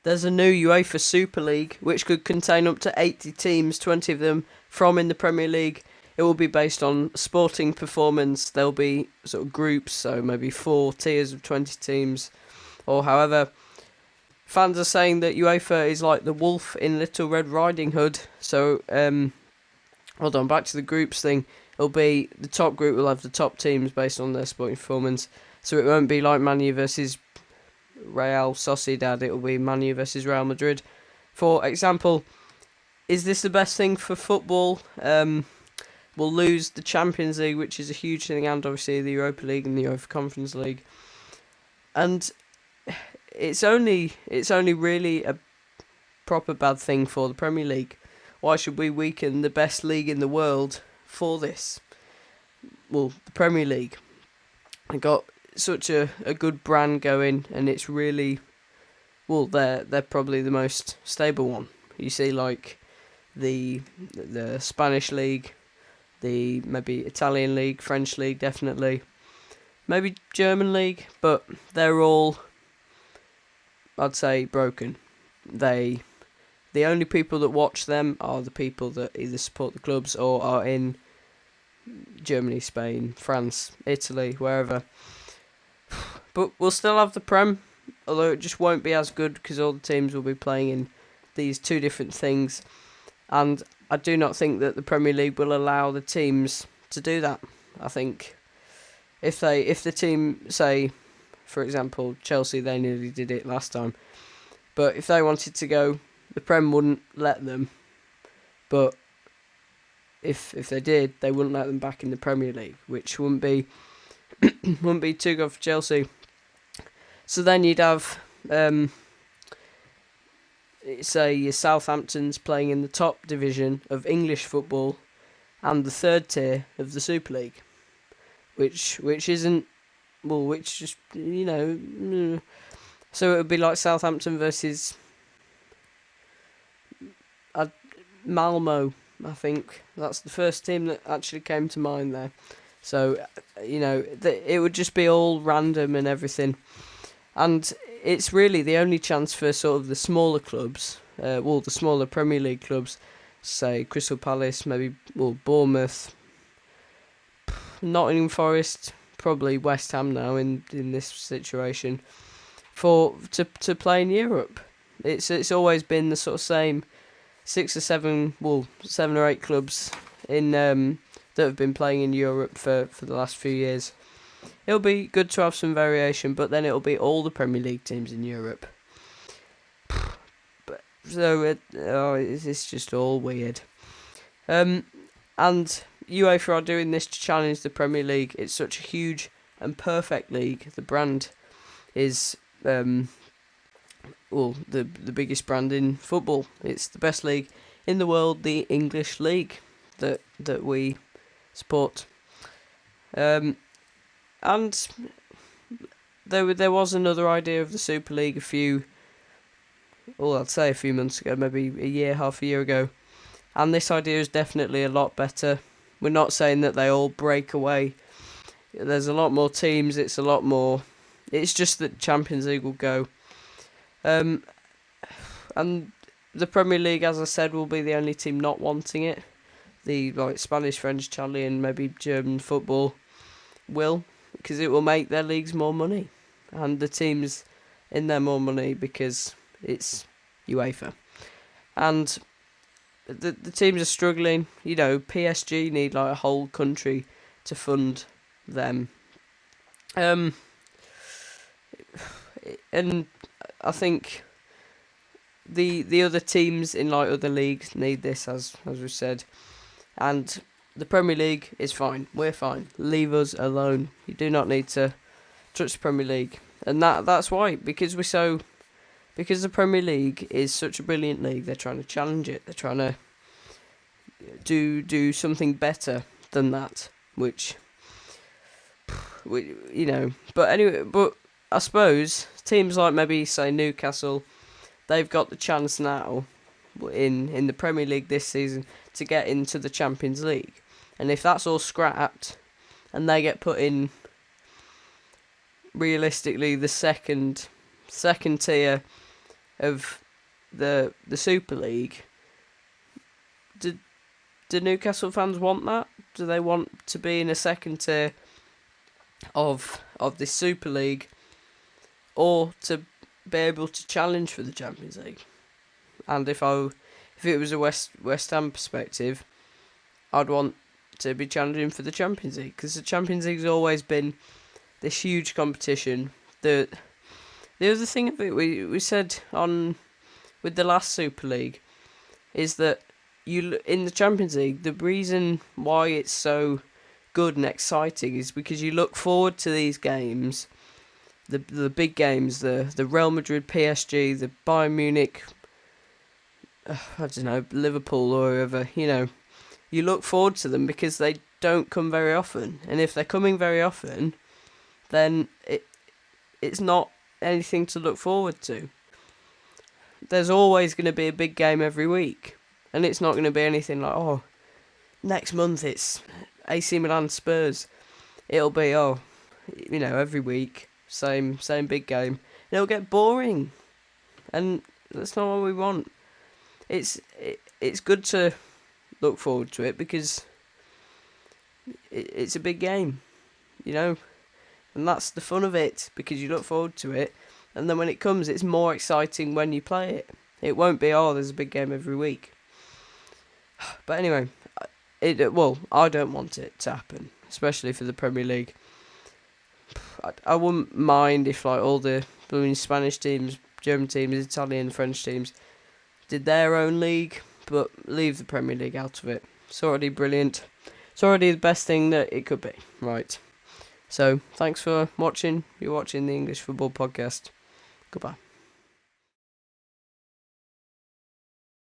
There's a new UEFA Super League, which could contain up to 80 teams, 20 of them from in the Premier League. It will be based on sporting performance. There'll be sort of groups, so maybe 4 tiers of 20 teams, or however. Fans are saying that UEFA is like the wolf in Little Red Riding Hood. So, hold on, back to the groups thing. It'll be the top group will have the top teams based on their sporting performance. So it won't be like Man U versus Real Sociedad. It will be Man U versus Real Madrid. For example, is this the best thing for football? We'll lose the Champions League, which is a huge thing, and obviously the Europa League and the UEFA Conference League. And it's only really a proper bad thing for the Premier League. Why should we weaken the best league in the world for this? Well, the Premier League. I got such a good brand going, and it's really, well, they're probably the most stable one. You see, like the Spanish league, the maybe Italian league, French league, definitely, maybe German league, but they're all, I'd say, broken. The only people that watch them are the people that either support the clubs or are in Germany, Spain, France, Italy, wherever. But we'll still have the Prem, although it just won't be as good because all the teams will be playing in these two different things. And I do not think that the Premier League will allow the teams to do that. I think if the team, say, for example, Chelsea, they nearly did it last time. But if they wanted to go, the Prem wouldn't let them. But if they did, they wouldn't let them back in the Premier League, which wouldn't be too good for Chelsea. So then you'd have, say, your Southamptons playing in the top division of English football and the third tier of the Super League, which isn't, well, which just, so it would be like Southampton versus Malmo, I think. That's the first team that actually came to mind there. So, it would just be all random and everything. And it's really the only chance for sort of the smaller clubs, the smaller Premier League clubs, say Crystal Palace, maybe, Bournemouth, Nottingham Forest, probably West Ham now in this situation, to play in Europe. It's always been the sort of same 7 or 8 clubs in that have been playing in Europe for the last few years. It'll be good to have some variation, but then it'll be all the Premier League teams in Europe. It's just all weird. And UEFA are doing this to challenge the Premier League. It's such a huge and perfect league. The brand is the biggest brand in football. It's the best league in the world, the English league that we support. And there was another idea of the Super League a few months ago, maybe half a year ago. And this idea is definitely a lot better. We're not saying that they all break away. There's a lot more teams, it's a lot more. It's just that Champions League will go. And the Premier League, as I said, will be the only team not wanting it. The Spanish, French, Italian, maybe German football will, because it will make their leagues more money, and the teams in there more money because it's UEFA. And the teams are struggling. PSG need like a whole country to fund them. And I think the other teams in like other leagues need this, as we said. And the Premier League is fine. We're fine. Leave us alone. You do not need to touch the Premier League. And that's why. Because the Premier League is such a brilliant league, they're trying to challenge it. They're trying to do something better than that. But I suppose teams like maybe, say, Newcastle, they've got the chance now in the Premier League this season to get into the Champions League. And if that's all scrapped and they get put in, realistically, the second tier of the Super League. Do Newcastle fans want that? Do they want to be in a second tier of this Super League, or to be able to challenge for the Champions League? And if it was a West Ham perspective, I'd want to be challenging for the Champions League, because the Champions League's always been this huge competition. The other thing of it we said on with the last Super League is that in the Champions League, the reason why it's so good and exciting is because you look forward to these games, the big games, the Real Madrid, PSG, the Bayern Munich, I don't know, Liverpool or whoever, you look forward to them because they don't come very often. And if they're coming very often, then it's not anything to look forward to. There's always going to be a big game every week. And it's not going to be anything like, next month it's AC Milan Spurs. It'll be, every week, same big game. And it'll get boring. And that's not what we want. It's good to look forward to it because it's a big game, and that's the fun of it, because you look forward to it, and then when it comes, it's more exciting when you play it. It won't be, there's a big game every week. But anyway, I don't want it to happen, especially for the Premier League. I wouldn't mind if all the Spanish teams, German teams, Italian, French teams did their own league, but leave the Premier League out of it. It's already brilliant. It's already the best thing that it could be. Right. So, thanks for watching. You're watching the English Football Podcast. Goodbye.